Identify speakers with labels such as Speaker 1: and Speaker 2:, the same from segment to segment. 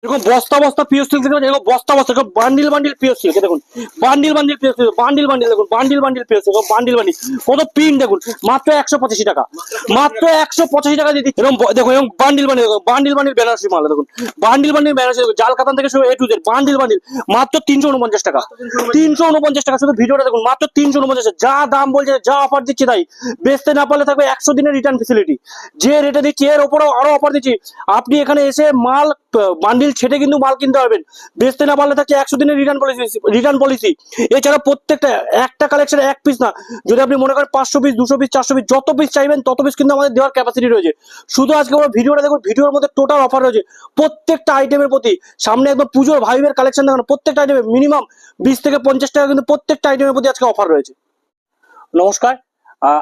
Speaker 1: দেখুন বস্তা বস্তা পিওর সিল্ক দেখুন, এরকম বস্তা বস্তা এরকম বান্ডিল বান্ডিল পিওর সিল্ক দেখুন, bundle bundle pure silk, bundle bundle দেখুন, bundle bundle pure silk, bundle bundle কত প্রিন্ট দেখুন, মাত্র 185 টাকা, মাত্র 185 টাকা দিয়ে দিচ্ছি। এরকম দেখুন, এরকম bundle bundle bundle bundle Banarasi মাল দেখুন, বান্ডিল বান্ডিল বেনারসি জাল কাতান থেকে শুরু A to Z bundle bundle মাত্র 349 টাকা, 349 টাকা। শুধু ভিডিওটা দেখুন, মাত্র 349, যা দাম বলছে, যা অফার দিচ্ছি তাই। বেচতে না পারলে থাকবে 100 দিনের রিটার্ন ফেসিলিটি, যে রেটে দিচ্ছি এর উপরেও আরো অফার দিচ্ছি। আপনি এখানে এসে মাল বান্ডিল ছেটে কিন্তু মাল কিনতে পারবেন। বেচতে না পারলে থাকছে 100 দিনের রিটার্ন পলিসি। এছাড়া প্রত্যেকটা একটা কালেকশন এক পিস না, যদি আপনি মনে করেন 500 পিস 200 পিস 400 পিস যত পিস চাইবেন তত পিস কিন্তু আমাদের দেওয়ার ক্যাপাসিটি রয়েছে। শুধু আজকে আমরা ভিডিওটা দেখুন, ভিডিওর মধ্যে টোটাল অফার রয়েছে প্রত্যেকটা আইটেমের প্রতি। সামনে একদম পুজোর ভাইবের কালেকশন দেখানো, প্রত্যেকটা আইটেমে মিনিমাম 20 থেকে 50 টাকা কিন্তু প্রত্যেকটা আইটেমের প্রতি আজকে অফার রয়েছে। নমস্কার,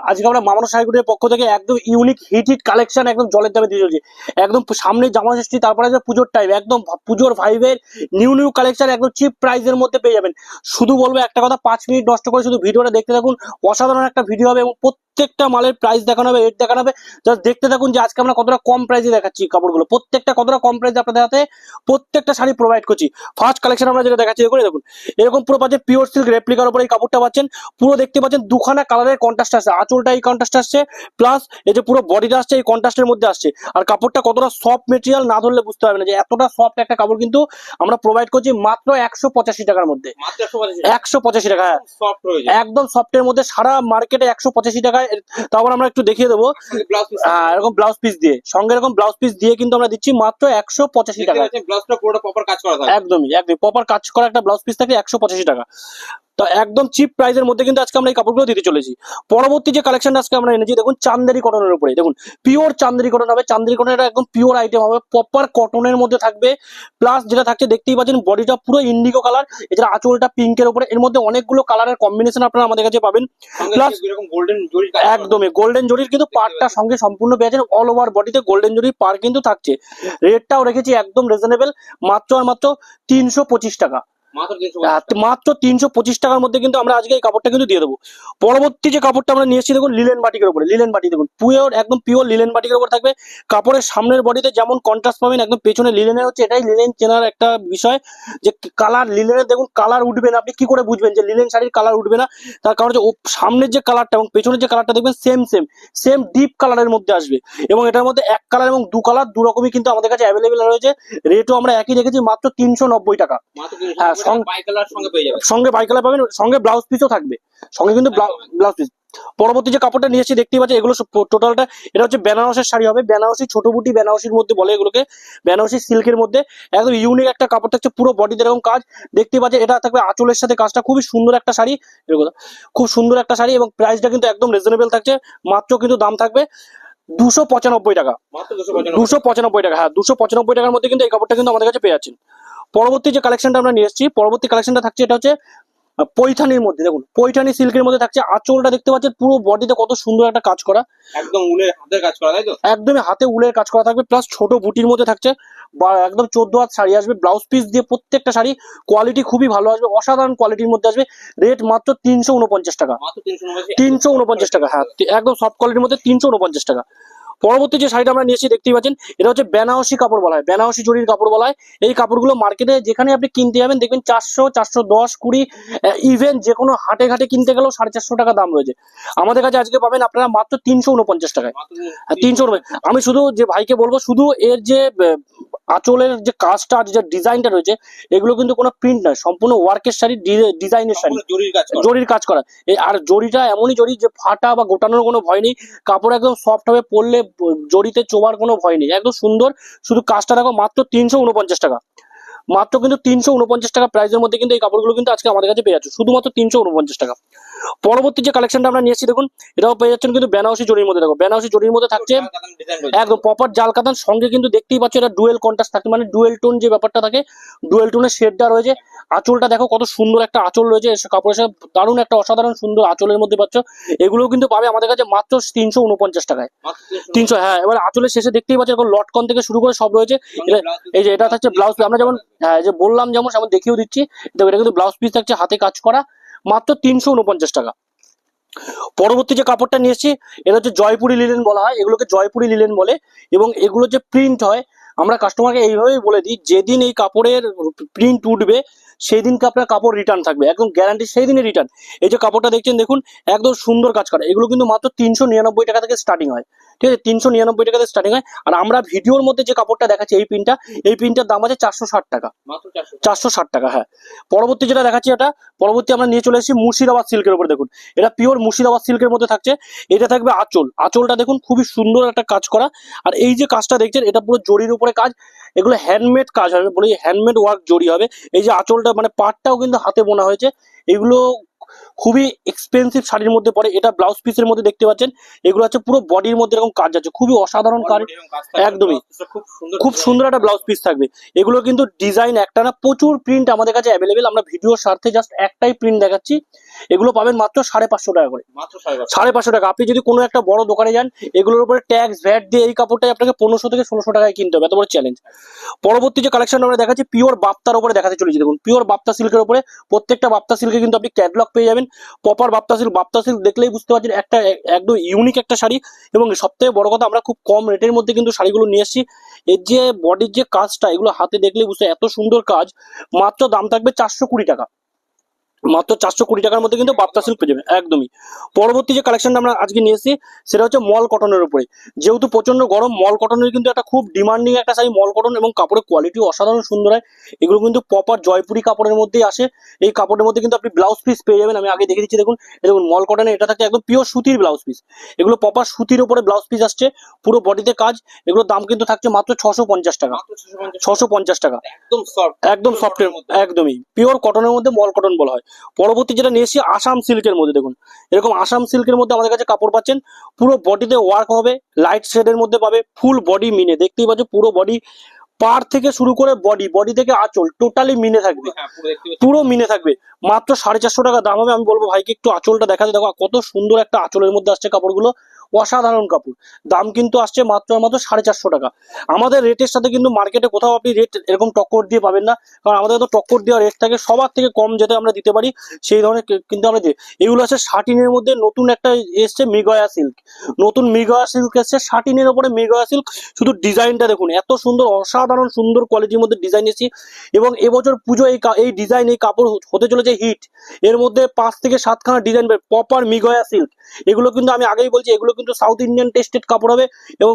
Speaker 1: আজকে আমরা মামানো শাড়িগুলোর পক্ষ থেকে একদম ইউনিক হিট কালেকশন একদম জলের দামে দিয়ে চলছি। একদম সামনে জামা ষষ্ঠী, তারপরে আছে পুজোর টাইম, একদম পুজোর ভাইবের নিউ নিউ কালেকশন একদম চিপ প্রাইসের মধ্যে পেয়ে যাবেন। শুধু বলবো একটা কথা, 5 মিনিট নষ্ট করে শুধু ভিডিওটা দেখতে থাকুন, অসাধারণ একটা ভিডিও হবে এবং প্রত্যেকটা মালের প্রাইস দেখানো হবে, রেট দেখানো হবে। জাস্ট দেখতে থাকুন যে আজকে আমরা কতটা কম প্রাইসে দেখাচ্ছি কাপড়গুলো, প্রত্যেকটা কতটা কম প্রাইসে আপনাদের হাতে প্রত্যেকটা শাড়ি প্রোভাইড করছি। ফার্স্ট কালেকশন আমরা যেটা দেখাচ্ছি দেখুন, এরকম পুরো পাচ্ছেন পিওর সিল্ক রেপ্লিকার উপরে এই কাপড়টা পাচ্ছেন। পুরো দেখতে পাচ্ছেন দুখানা কালারের কন্ট্রাস্ট আছে, আঁচলটা এই কন্ট্রাস্ট আসছে, প্লাস এই যে পুরো বডিটা আসছে এই কন্ট্রাস্টের মধ্যে আসছে। আর কাপড়টা কতটা সফট মেটেরিয়াল না ধরলে বুঝতে পারবেন না যে এতটা সফট একটা কাপড় কিন্তু আমরা প্রোভাইড করছি মাত্র 185 টাকার মধ্যে। 185 টাকা, হ্যাঁ একদম সফটের মধ্যে, সারা মার্কেটে 185 টাকায়। তারপর আমরা একটু দেখিয়ে দেবো এরকম ব্লাউজ পিস দিয়ে, সঙ্গে এরকম ব্লাউজ পিস দিয়ে কিন্তু আমরা দিচ্ছি মাত্র 185 টাকা। একদমই একদমই প্রপার কাজ করা একটা ব্লাউজ পিস থাকে 185 টাকা। তো একদম চিপ প্রাইসের মধ্যে কিন্তু আজকে আমরা এই কাপড়গুলো দিতে চলেছি। পরবর্তী যে কালেকশনটা আজকে আমরা এনেছি দেখুন, চান্দেরি কটনের উপরে দেখুন, পিওর চান্দেরি কটন হবে। চান্দেরি কটনের একদম পিওর আইটেম হবে, প্রপার কটনের মধ্যে থাকবে। প্লাস যেটা থাকছে দেখতেই পাচ্ছেন, বডিটা পুরো ইন্ডিগো কালার, এছাড়া আঁচলটা পিঙ্কের উপরে। এর মধ্যে অনেকগুলো কালারের কম্বিনেশন আপনারা আমাদের কাছে পাবেন। প্লাস একদমই গোল্ডেন জরির কিন্তু পার্টটা সঙ্গে সম্পূর্ণ পেয়ে যাচ্ছেন, অল ওভার বডিতে গোল্ডেন জরির পার কিন্তু থাকছে। রেটটাও রেখেছি একদম রিজনেবল, মাত্র আর মাত্র 325 টাকা। মাত্র 325 টাকার মধ্যে কিন্তু আমরা আজকে এই কাপড়টা কিন্তু দিয়ে দেবো। পরবর্তী যে কাপড়টা আমরা নিয়ে এসেছি দেখুন, লিলেন বাটিকের উপরে, লিলেন বাটি দেখুন পিওর, একদম পিওর লিলেন বাটিকের উপর থাকবে। কাপড়ের সামনের বডিতে যেমন কন্ট্রাস্ট পাবেন, একদম পেছনে লিলেনের হচ্ছে, এটাই লিলেন চেনার একটা বিষয় যে কালার, লিলেনের দেখুন কালার উঠবে না। আপনি কি করে বুঝবেন যে লিলেন শাড়ির কালার উঠবে না? তার কারণ হচ্ছে সামনের যে কালারটা এবং পেছনের যে কালারটা দেখবেন সেম ডিপ কালারের মধ্যে আসবে। এবং এটার মধ্যে এক কালার এবং দু কালার দু রকমই কিন্তু আমাদের কাছে অ্যাভেলেবেল রয়েছে। রেটও আমরা একই রেখেছি, মাত্র 390 টাকা। হ্যাঁ, সঙ্গে বাই কালার পাবেন, সঙ্গে ব্লাউজ পিসও থাকবে, সঙ্গে কিন্তু ব্লাউজ পিস। পরবর্তী যে কাপড়টা নিয়ে এসেছি দেখতেই পাচ্ছি, এগুলো টোটালটা এটা হচ্ছে বেনারসের শাড়ি হবে, বেনারসি ছোট বুটি বেনারসির মধ্যে বলে এগুলোকে, বেনারসি সিল্কের মধ্যে একদম ইউনিক একটা কাপড় থাকছে, পুরো বডিতে এরকম কাজ দেখতে পাচ্ছি। এটা থাকবে আঁচলের সাথে কাজটা, খুবই সুন্দর একটা শাড়ি, এরকম খুব সুন্দর একটা শাড়ি এবং প্রাইসটা কিন্তু একদম রিজনেবল থাকছে। মাত্র কিন্তু দাম থাকবে 295 টাকা, 295 টাকা। হ্যাঁ, 295 টাকার মধ্যে কিন্তু এই কাপড়টা কিন্তু আমাদের কাছে পেয়ে যাচ্ছেন। পরবর্তী যে কালেকশনটা আমরা নিয়ে এসেছি, পরবর্তী কালেকশনটা থাকছে এটা হচ্ছে পৈঠানির মধ্যে দেখুন, পৈঠানি সিল্কের মধ্যে থাকছে। আঁচলটা দেখতে পাচ্ছেন পুরো বডিতে কত সুন্দর একটা কাজ করা,
Speaker 2: একদম উলের হাতের কাজ করা, তাই তো?
Speaker 1: একদমই হাতে উলের কাজ করা থাকবে, প্লাস ছোট বুটির মধ্যে থাকছে। বা একদম 14 হাত শাড়ি আসবে, ব্লাউজ পিস দিয়ে প্রত্যেকটা শাড়ি কোয়ালিটি খুবই ভালো আসবে, অসাধারণ কোয়ালিটির মধ্যে আসবে। রেট মাত্র 349 টাকা, 349 টাকা। হ্যাঁ, একদম সফট কোয়ালিটির মধ্যে 349 টাকা। পরবর্তী যে শাড়িটা আমরা নিয়েছি দেখতেই পাচ্ছেন, এটা হচ্ছে বেনারসি কাপড় বলা হয়, বেনারসি জরির কাপড় বলা হয়। এই কাপড়গুলো মার্কেটে যেখানে আপনি কিনতে যাবেন দেখবেন 400, 410, 20, ইভেন যে কোনো হাটে ঘাটে কিনতে গেলেও 450 টাকা দাম রয়েছে। আমাদের কাছে আজকে পাবেন আপনারা মাত্র 349 টাকায়। 390। আমি শুধু যে ভাইকে বলবো, শুধু এর যে আঁচলের যে কাজটা, যে ডিজাইনটা রয়েছে, এগুলো কিন্তু কোনো প্রিন্ট নয়, সম্পূর্ণ ওয়ার্কের শাড়ি, ডিজাইনের শাড়ি, জরির কাজ করা। আর জরিটা এমনই জরি যে ফাটা বা গোটানোর কোনো ভয় নেই, কাপড় একদম সফট হবে, পরলে জরিতে চোবার কোনো ভয় নেই, একদম সুন্দর। শুধু কাজটা দেখো, মাত্র 349 টাকা। মাত্র কিন্তু 349 টাকা প্রাইসের মধ্যে কিন্তু এই কাপড়গুলো কিন্তু আজকে আমাদের কাছে পেয়ে যাচ্ছে, শুধুমাত্র 349 টাকা। পরবর্তী যে কালেকশনটা আমরা নিয়েছি দেখুন, এটাও পেয়ে যাচ্ছেন কিন্তু বেনারসি জরির মধ্যে। দেখো, বেনারসি জরির মধ্যে থাকছে একদম প্রপার জাল কাতান, সঙ্গে কিন্তু দেখতেই পাচ্ছ এটা ডুয়েল কন্ট্রাস্ট থাকে, মানে ডুয়েল টোন যে ব্যাপারটা থাকে, ডুয়েল টোনের শেডটা রয়েছে। আঁচলটা দেখো কত সুন্দর একটা আঁচল রয়েছে, কাপড়ের সাথে দারুণ একটা অসাধারণ সুন্দর আঁচলের মধ্যে পাচ্ছ। এগুলোও কিন্তু পাবে আমাদের কাছে মাত্র 349 টাকায়। 300। হ্যাঁ, এবার আঁচলের শেষে দেখতেই পাচ্ছ এরকম লটকন থেকে শুরু করে সব রয়েছে। এই যে এটা থাকছে ব্লাউজ, আমরা যেমন হ্যাঁ যে বললাম যেমন দেখিয়েও দিচ্ছি, এটা কিন্তু ব্লাউজ পিস থাকছে হাতে কাজ করা, মাত্র 349 টাকা। পরবর্তী যে কাপড়টা নিয়ে এসেছি, এটা হচ্ছে জয়পুরি লিলেন বলা হয়, এগুলোকে জয়পুরি লিলেন বলে। এবং এগুলো যে প্রিন্ট হয়, আমরা কাস্টমারকে এইভাবেই বলে দিই, যেদিন এই কাপড়ের প্রিন্ট উঠবে সেই দিনকে আপনার কাপড় রিটার্ন থাকবে, একদম গ্যারান্টি সেই দিনে রিটার্ন। এই যে কাপড়টা দেখছেন দেখুন, একদম সুন্দর কাজ করা, এগুলো কিন্তু মাত্র 399 টাকা থেকে স্টার্টিং হয়, ঠিক আছে, 399 টাকা থেকে স্টার্টিং হয়। আর আমরা ভিডিওর মধ্যে যে কাপড়টা দেখাচ্ছি এই প্রিন্টটার দাম আছে 460 টাকা,
Speaker 2: মাত্র 400
Speaker 1: 460 টাকা। হ্যাঁ, পরবর্তী যেটা দেখাচ্ছি, এটা পরবর্তী আমরা নিয়ে চলে এসেছি মুর্শিদাবাদ সিল্কের উপরে। দেখুন এটা পিওর মুর্শিদাবাদ সিল্কের মধ্যে থাকছে। এটা থাকবে আঁচলটা দেখুন খুবই সুন্দর একটা কাজ করা। আর এই যে কাজটা দেখছেন এটা পুরো জরির উপরে কাজ, এগুলো হ্যান্ডমেড কাজ হবে, বলি হ্যান্ডমেড ওয়ার্ক জরি হবে। এই যে আঁচলটা মানে পাটটাও কিন্তু হাতে বোনা হয়েছে, এগুলো খুবই এক্সপেন্সিভ শাড়ির মধ্যে পড়ে। এটা ব্লাউজ পিসের মধ্যে দেখতে পাচ্ছেন, এগুলো হচ্ছে পুরো বডির মধ্যে এরকম কাজ আছে, খুবই অসাধারণ কাজ, একদমই খুব সুন্দর একটা ব্লাউজ পিস থাকবে। এগুলো কিন্তু ডিজাইন একটা না, প্রচুর প্রিন্ট আমাদের কাছে অ্যাভেলেবেল। আমরা ভিডিওর স্বার্থে জাস্ট একটাই প্রিন্ট দেখাচ্ছি। এগুলো পাবেন মাত্র 550 টাকা করে,
Speaker 2: মাত্র 550
Speaker 1: 550 টাকা। আপনি যদি কোনো একটা বড় দোকানে যান, এগুলোর উপরে ট্যাক্স ভ্যাট দিয়ে এই কাপড়টাই আপনাকে 1500 থেকে 1600 টাকায় কিনতে হবে, এত বড় চ্যালেঞ্জ। পরবর্তী যে কালেকশন আমরা দেখাচ্ছি পিওর বাপ্তার উপরে দেখাতে চলেছি। দেখুন পিওর বাপ্তা সিল্কের উপরে, প্রত্যেকটা বাপ্তা সিল্কে কিন্তু আপনি ক্যাটলগ পেয়ে যাবেন, প্রপার বাপ্তা সিল্ক দেখলেই বুঝতে পারছেন একটা একদম ইউনিক একটা শাড়ি। এবং সবথেকে বড় কথা, আমরা খুব কম রেটের মধ্যে কিন্তু শাড়িগুলো নিয়ে এসেছি। এর যে বডির যে কাজটা, এগুলো হাতে দেখলেই বুঝতে, এত সুন্দর কাজ। মাত্র দাম থাকবে 420 টাকা, মাত্র 420 টাকার মধ্যে কিন্তু বাপ্তা সিল্ক পেয়ে যাবেন, একদমই। পরবর্তী যে কালেকশনটা আমরা আজকে নিয়ে এসেছি সেটা হচ্ছে মল কটনের উপরে। যেহেতু প্রচন্ড গরম, মল কটনের কিন্তু একটা খুব ডিমান্ডিং একটা শাড়ি মল কটন, এবং কাপড়ের কোয়ালিটি অসাধারণ সুন্দর হয়। এগুলো কিন্তু প্রপার জয়পুরি কাপড়ের মধ্যেই আসে। এই কাপড়ের মধ্যে কিন্তু আপনি ব্লাউজ পিস পেয়ে যাবেন, আমি আগে দেখে দিচ্ছি। দেখুন দেখুন মল কটনে এটা থাকছে একদম পিওর সুতির ব্লাউজ পিস, এগুলো প্রপার সুতির উপরে ব্লাউজ পিস আসছে, পুরো বডিতে কাজ। এগুলোর দাম কিন্তু থাকছে মাত্র 650 টাকা,
Speaker 2: মাত্র 650
Speaker 1: 650 টাকা,
Speaker 2: একদম সফট,
Speaker 1: একদম সফটের, একদমই পিওর কটনের মধ্যে মল কটন বলা হয়। পরবর্তী যেটা নিয়ে এসেছি আসাম সিল্কের মধ্যে। দেখুন এরকম আসাম সিল্কের মধ্যে আমাদের কাছে কাপড় পাচ্ছেন, পুরো বডিতে ওয়ার্ক হবে, লাইট শেডের মধ্যে পাবে, ফুল বডি মিনে, দেখতেই পাচ্ছ পুরো বডি, পার থেকে শুরু করে বডি থেকে আঁচল টোটালি মিনে থাকবে,
Speaker 2: হ্যাঁ পুরো দেখতে পাচ্ছি।
Speaker 1: পুরো মিনে থাকবে। মাত্র 450 টাকা দাম হবে। আমি বলবো ভাইকে একটু আঁচলটা দেখাতে, দেখো কত সুন্দর একটা আঁচলের মধ্যে আসছে কাপড়গুলো, অসাধারণ কাপড়। দাম কিন্তু আসছে মাত্র 450 টাকা। আমাদের রেটের সাথে কিন্তু মার্কেটে কোথাও আপনি রেট এরকম টক্কর দিয়ে পাবেন না, কারণ আমাদের তো টক্কর দেওয়া রেট থাকে, সবার থেকে কম যেটা আমরা দিতে পারি সেই ধরনের কিন্তু আমরা দিই। এগুলো আছে শাটিনের মধ্যে, নতুন একটা এসছে মৃগয়া সিল্ক, নতুন মৃগয়া সিল্ক এসছে শাটিনের ওপরে মৃগয়া সিল্ক। শুধু ডিজাইনটা দেখুন, এত সুন্দর, অসাধারণ সুন্দর কোয়ালিটির মধ্যে ডিজাইন এসেছি। এবং এবছর পুজো এই ডিজাইন, এই কাপড় হতে চলেছে হিট। এর মধ্যে 5 থেকে 7 খানা ডিজাইন, প্রপার মৃগয়া সিল্ক। এগুলো কিন্তু আমি আগেই বলছি, এগুলো কিন্তু সাউথ ইন্ডিয়ান টেস্টেড কাপড় হবে। এবং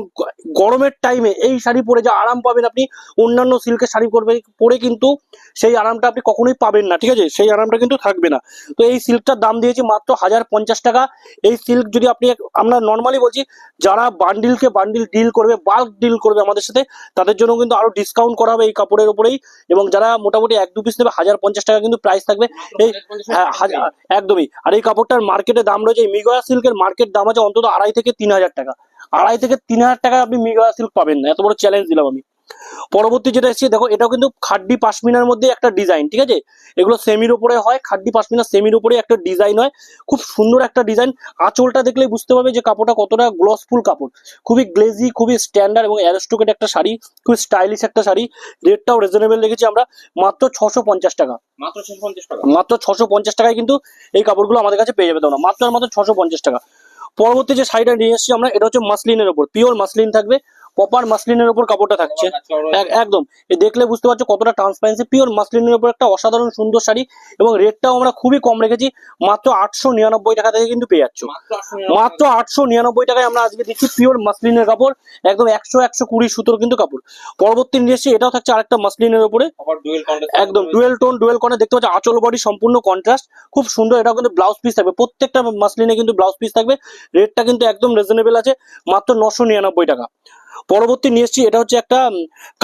Speaker 1: গরমের টাইমে এই শাড়ি পরে যে আরাম পাবেন আপনি, অন্যান্য সিল্কের শাড়ি পরে কিন্তু সেই আরামটা আপনি কখনোই পাবেন না, ঠিক আছে, সেই আরামটা কিন্তু থাকবে না। তো এই সিল্কটার দাম দিয়েছি মাত্র 1050 টাকা। এই সিল্ক যদি আপনি, আমরা নর্মালি বলছি, যারা বান্ডিল ডিল করবে, বাল্ক ডিল করবে আমাদের সাথে, তাদের জন্য কিন্তু আরো ডিসকাউন্ট করা হবে এই কাপড়ের উপরেই। এবং যারা মোটামুটি 1-2 পিস নেবে, 1050 টাকা কিন্তু প্রাইস থাকবে এই। হ্যাঁ, একদমই। আর এই কাপড়টার মার্কেটে দাম রয়েছে, এই মৃগয়া সিল্কের মার্কেট দাম আছে অন্তত 2.5 থেকে 3 হাজার টাকা, 2.5 থেকে 3 হাজার টাকা আপনি মৃগয়া সিল্ক পাবেন না, এত বড় চ্যালেঞ্জ দিলাম আমি। পরবর্তী যেটা এসেছে দেখো, এটাও কিন্তু খাড্ডি পাশমিনার মধ্যে একটা ডিজাইন, ঠিক আছে, এগুলো সেমির উপরে হয়, খাড্ডি পাশমিনা সেমির উপরে একটা ডিজাইন হয়, খুব সুন্দর একটা ডিজাইন। আঁচলটা দেখলেই বুঝতে পারবে যে কাপড়টা কতটা গ্লসফুল কাপড়, খুবই গ্লেজি, খুবই স্ট্যান্ডার্ড এবং অ্যারিস্টোক্রেট একটা শাড়ি, খুব স্টাইলিশ একটা শাড়ি। রেটটাও রিজনেবল রেখেছি আমরা, মাত্র 650 টাকা,
Speaker 2: মাত্র 650 টাকা,
Speaker 1: মাত্র 650 টাকায় কিন্তু এই কাপড়গুলো আমাদের কাছে পেয়ে যাবে তোমরা, মাত্র 650 টাকা। পরবর্তী যে শাড়িটা নিয়ে এসেছি আমরা, এটা হচ্ছে মাসলিনের উপর, পিওর মাসলিন থাকবে, প্রপার মাসলিনের উপর কাপড়টা থাকছে, একদম দেখলে বুঝতে পারছো কতটা ট্রান্সপারেন্সি। পিওর মাসলিনের উপর একটা অসাধারণ সুন্দর শাড়ি, এবং রেটটাও আমরা খুবই কম রেখেছি, মাত্র 899 টাকা থেকে কিন্তু পেয়ে যাচ্ছ, মাত্র 899 টাকায় আমরা আজকে দিচ্ছি পিওর মাসলিনের কাপড়, একদম 100-120 সুতোর কিন্তু কাপড়। পরবর্তী নিয়ে এসেছি, এটাও থাকছে আরেকটা মাসলিনের উপরে, একদম ডুয়েল টোন ডুয়েল কর্নার, দেখতে পাচ্ছ আঁচল বডি সম্পূর্ণ কন্ট্রাস্ট, খুব সুন্দর। এটাও কিন্তু ব্লাউজ পিস থাকবে, প্রত্যেকটা মাসলিনে কিন্তু ব্লাউজ পিস থাকবে। রেটটা কিন্তু একদম রিজনেবল আছে, মাত্র 999 টাকা। পরবর্তী নিয়ে এসেছি, এটা হচ্ছে একটা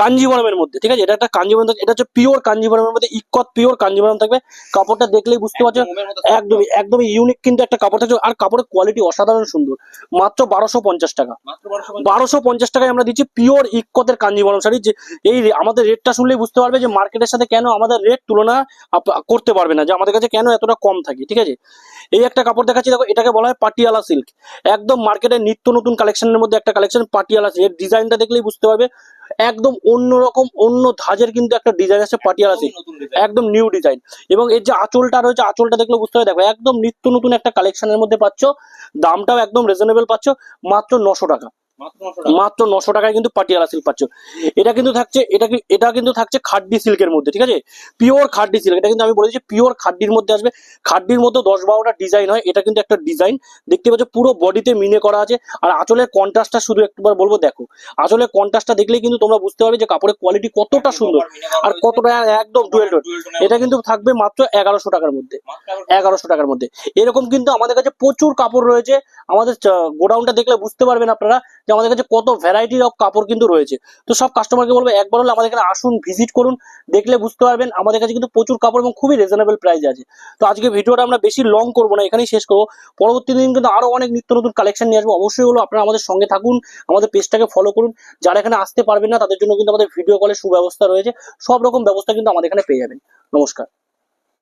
Speaker 1: কাঞ্জিভরমের মধ্যে, ঠিক আছে, এটা একটা কাঞ্জিভরম, এটা হচ্ছে পিওর কাঞ্জিভরমের মধ্যে, ইকত পিওর কাঞ্জিভরম থাকবে। কাপড়টা দেখলেই বুঝতে পারছো একদমই একদমই ইউনিক কিন্তু একটা কাপড় থাকছে, আর কাপড়ের কোয়ালিটি অসাধারণ সুন্দর। মাত্র 1250 টাকা, 1250 টাকায় আমরা দিচ্ছি পিওর ইকতের কাঞ্জিভরম শাড়ি। যে এই আমাদের রেটটা শুনলেই বুঝতে পারবে যে মার্কেটের সাথে কেন আমাদের রেট তুলনা করতে পারবে না, যে আমাদের কাছে কেন এতটা কম থাকে, ঠিক আছে। এই একটা কাপড় দেখাচ্ছি, দেখো এটাকে বলা হয় পাটিয়ালা সিল্ক, একদম মার্কেটের নিত্য নতুন কালেকশনের মধ্যে একটা কালেকশন পাটিয়ালা সিল্ক। এর ডিজাইনটা দেখলেই বুঝতে পারবে একদম অন্যরকম, অন্য ধাঁচের কিন্তু একটা ডিজাইন আছে পাটিয়ালা সিল্ক, একদম নিউ ডিজাইন। এবং এর যে আঁচলটা রয়েছে, আঁচলটা দেখলে বুঝতে পারবে, দেখো একদম নিত্য নতুন একটা কালেকশনের মধ্যে পাচ্ছ, দামটাও একদম রিজনেবল পাচ্ছ, মাত্র 900 টাকা,
Speaker 2: মাত্র 900 টাকা।
Speaker 1: মাত্র 900 টাকায় কিন্তু পাটিয়ালা সিল্ক পাচ্ছ। এটা কিন্তু থাকছে খাড্ডি সিল্কের মধ্যে, ঠিক আছে, পিওর খাড্ডি সিল্ক। এটা কিন্তু আমি বলেছি পিওর খাড্ডির মধ্যে আসবে। খাড্ডির মধ্যে 10-12টা ডিজাইন হয়, এটা কিন্তু একটা ডিজাইন দেখতে পাচ্ছ, পুরো বডিতে মিনে করা আছে। আর আঁচলের কন্ট্রাস্টটা শুধু একবার বলবো, দেখো আঁচলের কন্ট্রাস্টটা দেখলেই কিন্তু তোমরা বুঝতে পারবে যে কাপড়ের কোয়ালিটি কতটা সুন্দর আর কতটা একদম ডুয়েল টোন। এটা কিন্তু থাকবে মাত্র 1100 টাকার মধ্যে। 1100 টাকার মধ্যে এরকম কিন্তু আমাদের কাছে প্রচুর কাপড় রয়েছে। আমাদের গোডাউনটা দেখলে বুঝতে পারবেন আপনারা যে আমাদের কাছে কত ভ্যারাইটির অফ কাপড় কিন্তু রয়েছে। তো সব কাস্টমারকে বলবো একবার হলে আমাদের এখানে আসুন, ভিজিট করুন, দেখলে বুঝতে পারবেন আমাদের কাছে কিন্তু প্রচুর কাপড় এবং খুবই রিজনেবল প্রাইস আছে। তো আজকে ভিডিওটা আমরা বেশি লং করবো না, এখানেই শেষ করবো। পরবর্তী দিন কিন্তু আরো অনেক নিত্য নতুন কালেকশন নিয়ে আসবো। অবশ্যই হলো আপনারা আমাদের সঙ্গে থাকুন, আমাদের পেজটাকে ফলো করুন। যারা এখানে আসতে পারবেন না তাদের জন্য কিন্তু আমাদের ভিডিও কলের সুব্যবস্থা রয়েছে। সব রকম ব্যবস্থা কিন্তু আমাদের এখানে পেয়ে যাবেন। নমস্কার।